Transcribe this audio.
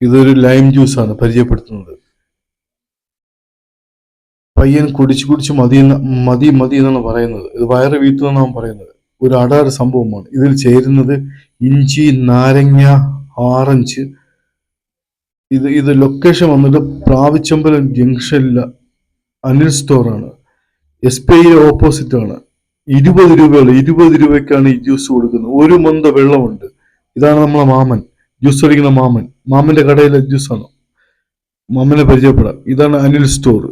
ഇതൊരു ലൈം ജ്യൂസാണ് പരിചയപ്പെടുത്തുന്നത്. പയ്യൻ കുടിച്ച് കുടിച്ച് മതി മതി എന്നാണ് പറയുന്നത്. ഇത് വയറ് വീത്തുമെന്നാണ് പറയുന്നത്. ഒരു അടാറ് സംഭവമാണ്. ഇതിൽ ചേരുന്നത് ഇഞ്ചി, നാരങ്ങ, ഓറഞ്ച്. ഇത് ലൊക്കേഷൻ വന്നിട്ട് പ്രാവിച്ചമ്പലം ജംഗ്ഷനിലെ അനിൽ സ്റ്റോറാണ്. SBI ഓപ്പോസിറ്റ് ആണ്. 20 രൂപയുള്ളൂ. 20 രൂപയ്ക്കാണ് ഈ ജ്യൂസ് കൊടുക്കുന്നത്. ഒരു മന്ത വെള്ളമുണ്ട്. ഇതാണ് നമ്മളെ മാമൻ, ജ്യൂസ് അടിക്കുന്ന മാമൻ. മാമന്റെ കടയിലെ ജ്യൂസാണ്. മാമനെ പരിചയപ്പെടാം. ഇതാണ് അനിൽ സ്റ്റോർ.